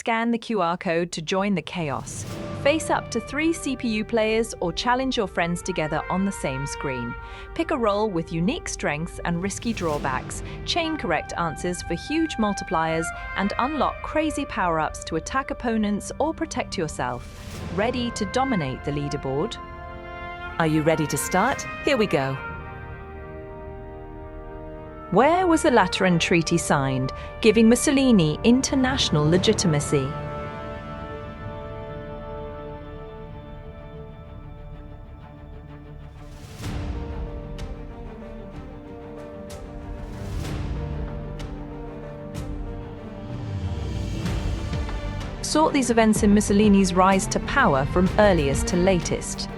scan the QR code to join the chaos. Face up to 3 CPU players or challenge your friends together on the same screen. Pick a role with unique strengths and risky drawbacks, chain correct answers for huge multipliers, and unlock crazy power-ups to attack opponents or protect yourself. Ready to dominate the leaderboard? Are you ready to start? Here we go. Where was the Lateran Treaty signed, giving Mussolini international legitimacy? Sort these events in Mussolini's rise to power from earliest to latest.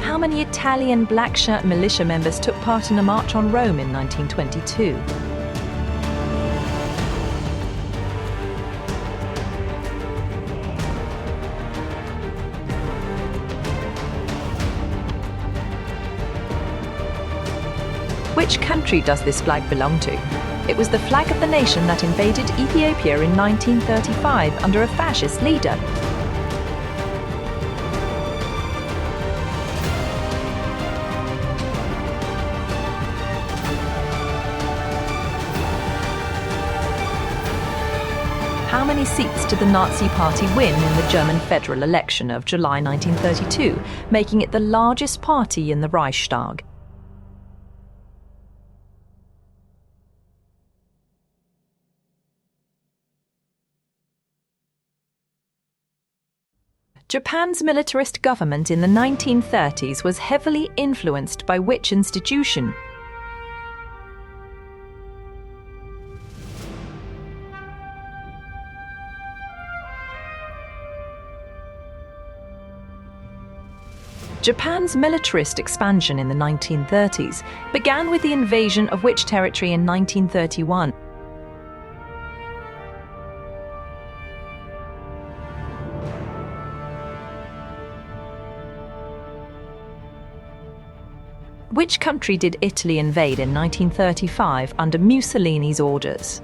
How many Italian black shirt militia members took part in a march on Rome in 1922? Which country does this flag belong to? It was the flag of the nation that invaded Ethiopia in 1935 under a fascist leader. How many seats did the Nazi Party win in the German federal election of July 1932, making it the largest party in the Reichstag? Japan's militarist government in the 1930s was heavily influenced by which institution? Japan's militarist expansion in the 1930s began with the invasion of which territory in 1931? Which country did Italy invade in 1935 under Mussolini's orders?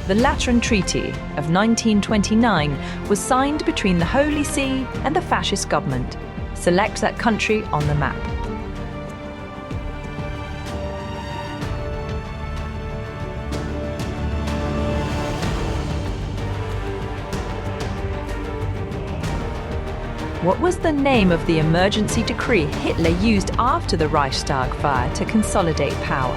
The Lateran Treaty of 1929 was signed between the Holy See and the fascist government. Select that country on the map. What was the name of the emergency decree Hitler used after the Reichstag Fire to consolidate power?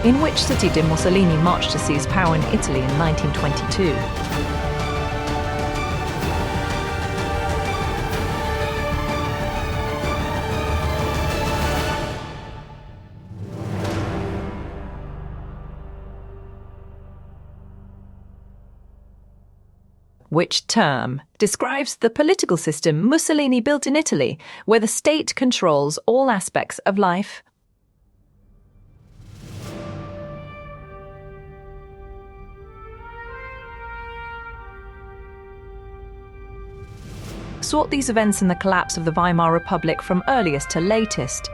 In which city did Mussolini march to seize power in Italy in 1922? Which term describes the political system Mussolini built in Italy, where the state controls all aspects of life? Sort these events in the collapse of the Weimar Republic from earliest to latest.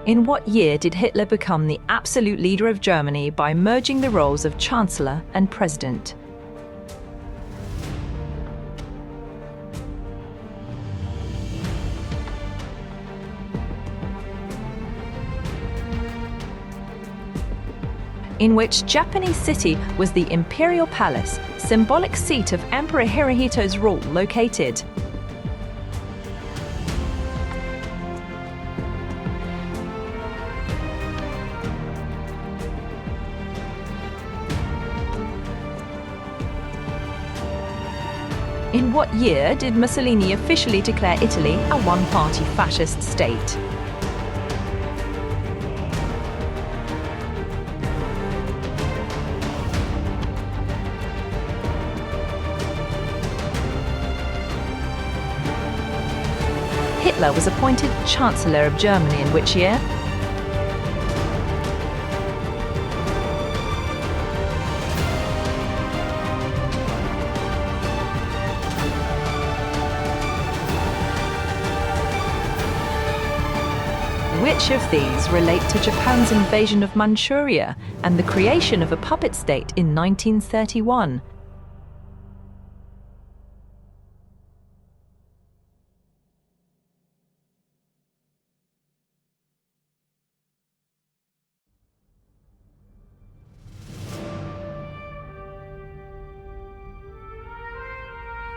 In what year did Hitler become the absolute leader of Germany by merging the roles of Chancellor and President? in which Japanese city was the Imperial Palace, symbolic seat of Emperor Hirohito's rule, located. In what year did Mussolini officially declare Italy a one-party fascist state? Hitler was appointed Chancellor of Germany in which year? Which of these relate to Japan's invasion of Manchuria and the creation of a puppet state in 1931?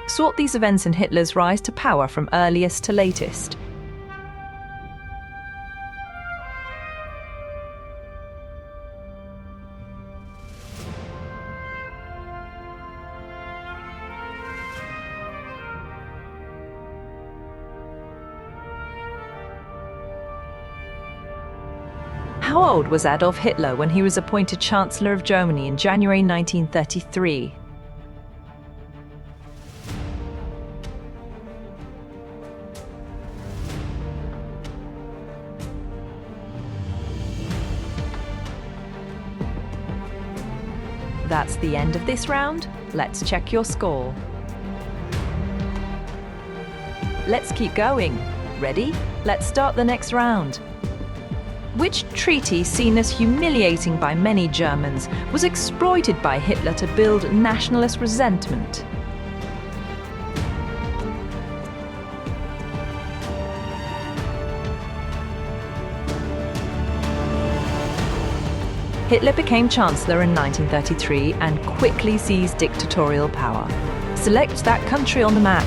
Sort these events in Hitler's rise to power from earliest to latest. How old was Adolf Hitler when he was appointed Chancellor of Germany in January 1933? That's the end of this round. Let's check your score. Let's keep going. Ready? Let's start the next round. Which treaty, seen as humiliating by many Germans, was exploited by Hitler to build nationalist resentment? Hitler became Chancellor in 1933 and quickly seized dictatorial power. Select that country on the map.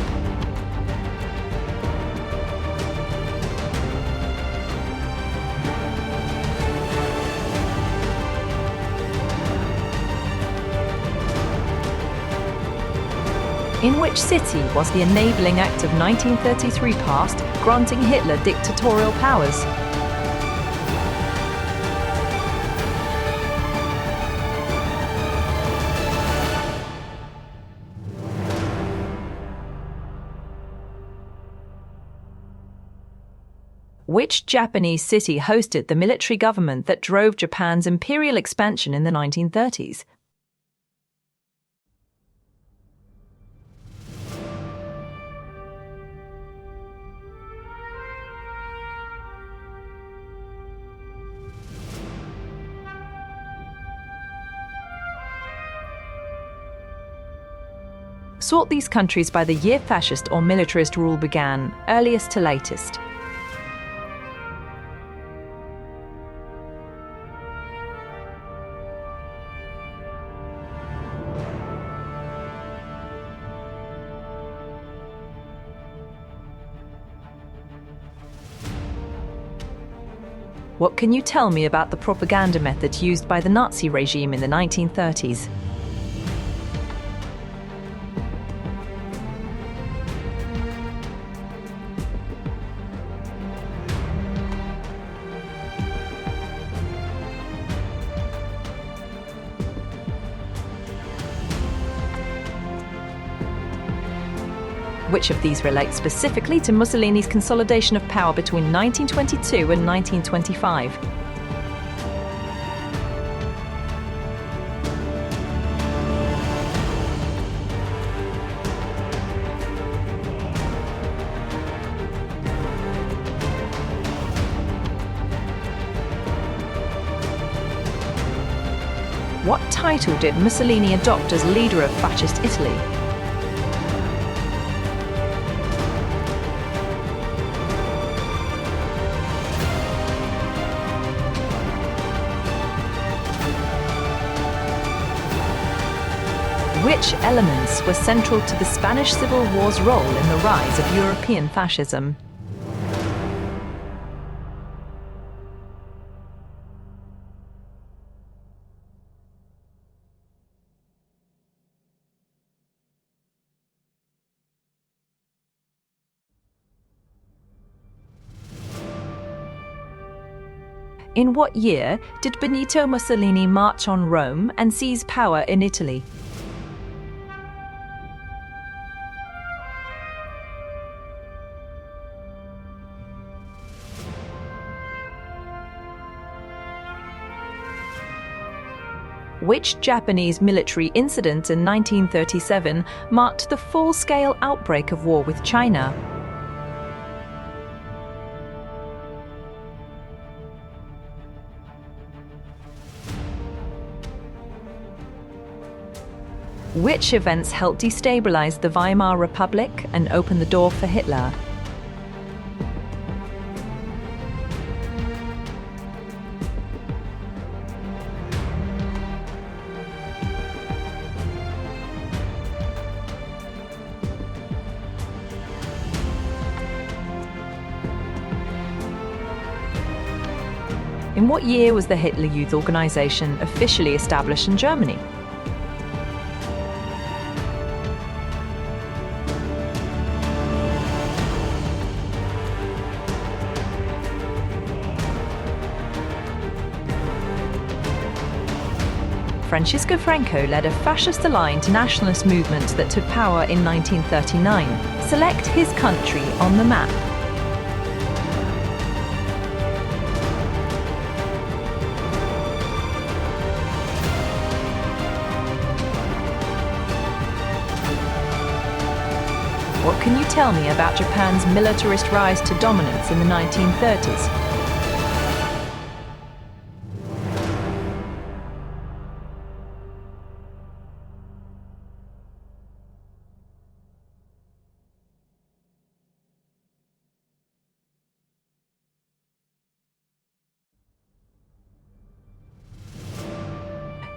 In which city was the Enabling Act of 1933 passed, granting Hitler dictatorial powers? Which Japanese city hosted the military government that drove Japan's imperial expansion in the 1930s? Sort these countries by the year fascist or militarist rule began, earliest to latest. What can you tell me about the propaganda methods used by the Nazi regime in the 1930s? Which of these relates specifically to Mussolini's consolidation of power between 1922 and 1925? What title did Mussolini adopt as leader of Fascist Italy? Which elements were central to the Spanish Civil War's role in the rise of European fascism? In what year did Benito Mussolini march on Rome and seize power in Italy? Which Japanese military incident in 1937 marked the full-scale outbreak of war with China? Which events helped destabilize the Weimar Republic and open the door for Hitler? In what year was the Hitler Youth Organization officially established in Germany? Francisco Franco led a fascist-aligned nationalist movement that took power in 1939. Select his country on the map. What can you tell me about Japan's militarist rise to dominance in the 1930s?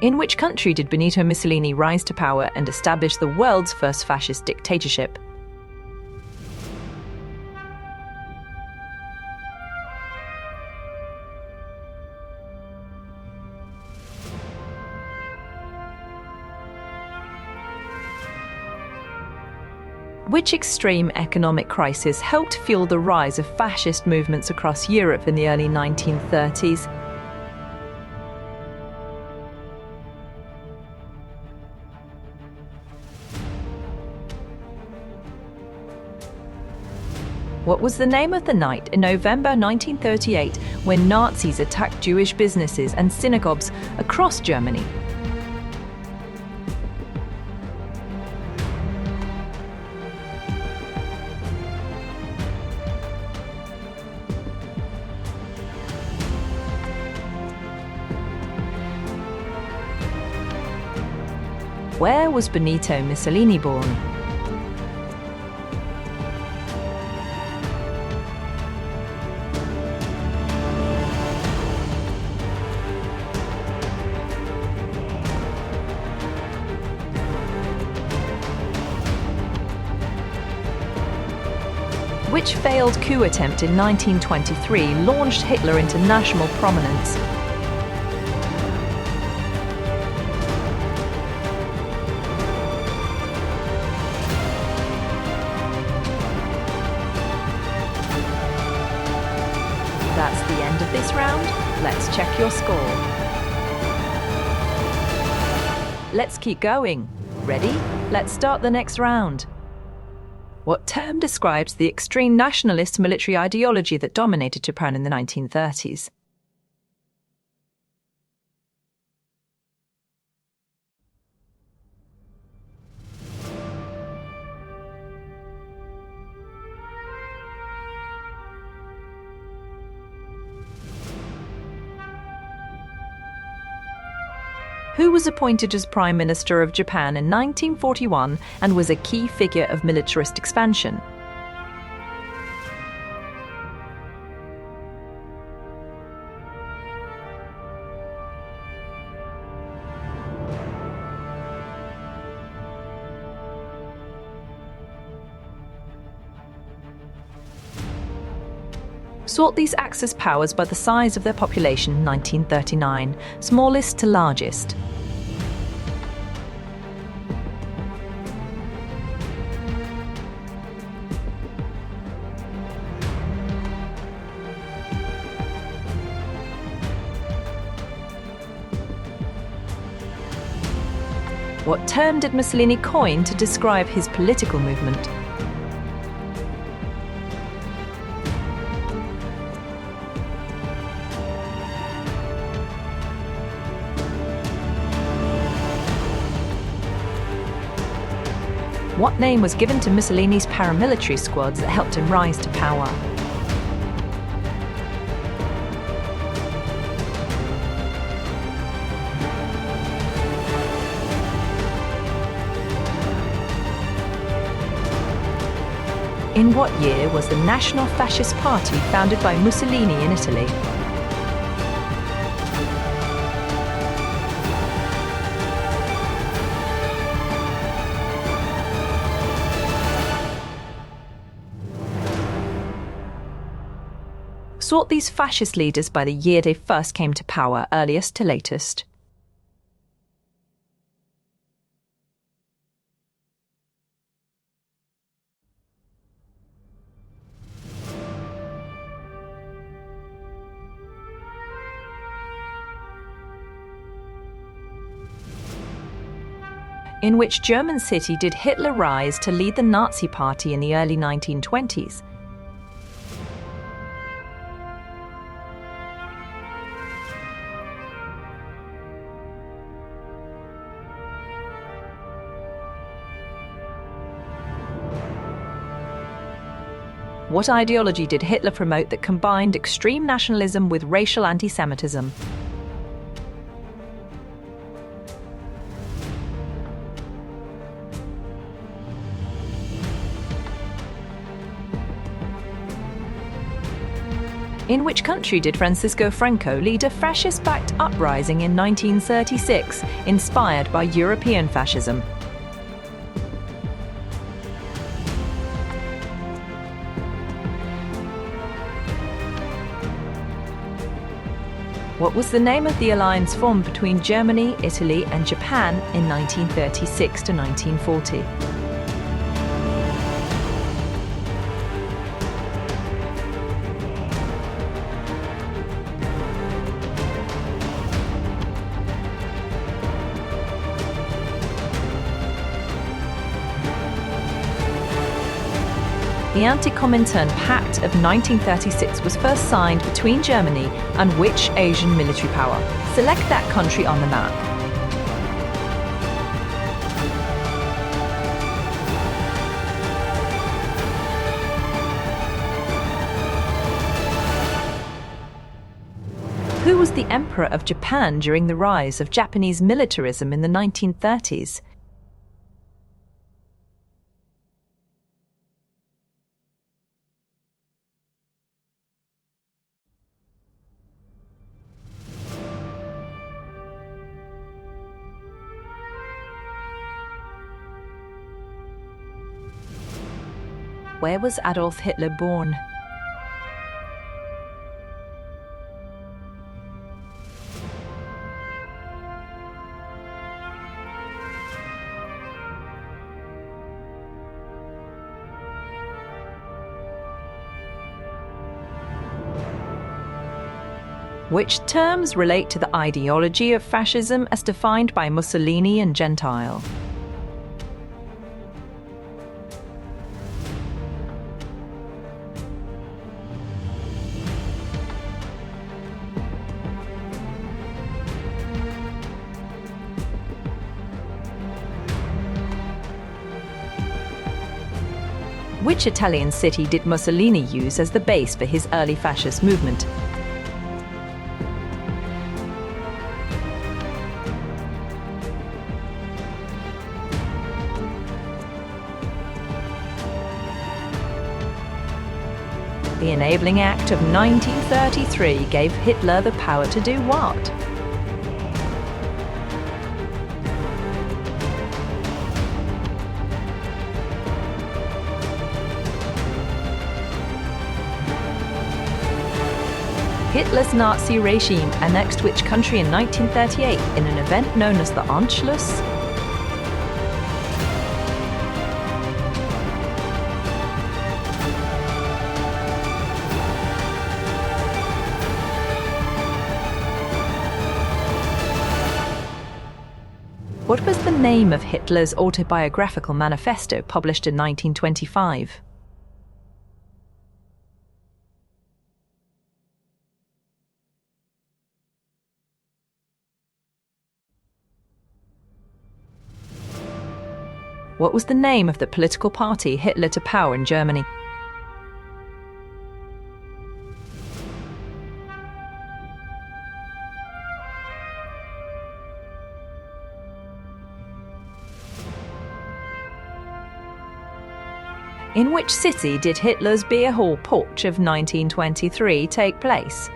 In which country did Benito Mussolini rise to power and establish the world's first fascist dictatorship? Which extreme economic crisis helped fuel the rise of fascist movements across Europe in the early 1930s? What was the name of the night in November 1938 when Nazis attacked Jewish businesses and synagogues across Germany? Where was Benito Mussolini born? Which failed coup attempt in 1923 launched Hitler into national prominence? That's the end of this round. Let's check your score. Let's keep going. Ready? Let's start the next round. What term describes the extreme nationalist military ideology that dominated Japan in the 1930s? Who was appointed as Prime Minister of Japan in 1941 and was a key figure of militarist expansion? Sort these Axis powers by the size of their population 1939, smallest to largest. What term did Mussolini coin to describe his political movement? What name was given to Mussolini's paramilitary squads that helped him rise to power? In what year was the National Fascist Party founded by Mussolini in Italy? Sort these fascist leaders by the year they first came to power, earliest to latest. In which German city did Hitler rise to lead the Nazi Party in the early 1920s? What ideology did Hitler promote that combined extreme nationalism with racial anti-Semitism? In which country did Francisco Franco lead a fascist-backed uprising in 1936, inspired by European fascism? What was the name of the alliance formed between Germany, Italy, and Japan in 1936 to 1940? The Anti-Comintern Pact of 1936 was first signed between Germany and which Asian military power? Select that country on the map. Who was the Emperor of Japan during the rise of Japanese militarism in the 1930s? Where was Adolf Hitler born? Which terms relate to the ideology of fascism as defined by Mussolini and Gentile? Which Italian city did Mussolini use as the base for his early fascist movement? The Enabling Act of 1933 gave Hitler the power to do what? Hitler's Nazi regime annexed which country in 1938 in an event known as the Anschluss? What was the name of Hitler's autobiographical manifesto published in 1925? What was the name of the political party Hitler to power in Germany? In which city did Hitler's beer hall putsch of 1923 take place?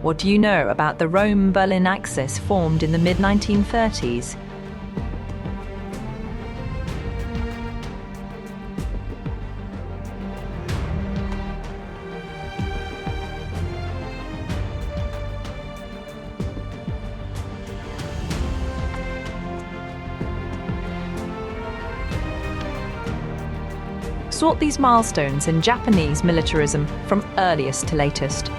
What do you know about the Rome-Berlin axis formed in the mid-1930s? Sort these milestones in Japanese militarism from earliest to latest.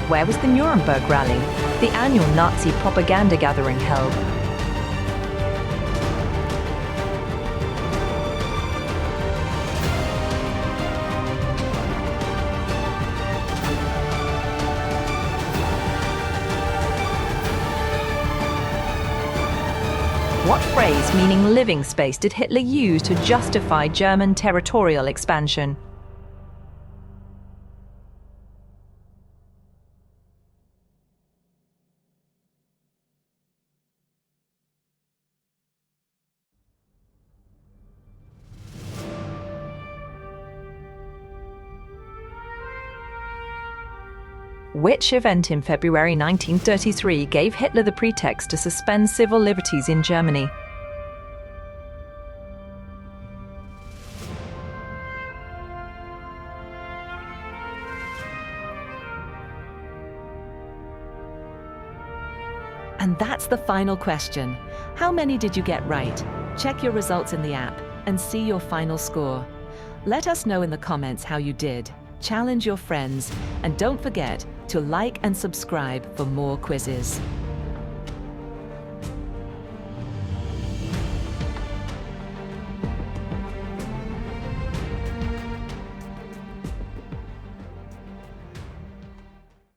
Where was the Nuremberg rally, the annual Nazi propaganda gathering held? What phrase meaning living space did Hitler use to justify German territorial expansion? Which event in February 1933 gave Hitler the pretext to suspend civil liberties in Germany? And that's the final question. How many did you get right? Check your results in the app and see your final score. Let us know in the comments how you did. Challenge your friends, and don't forget to like and subscribe for more quizzes.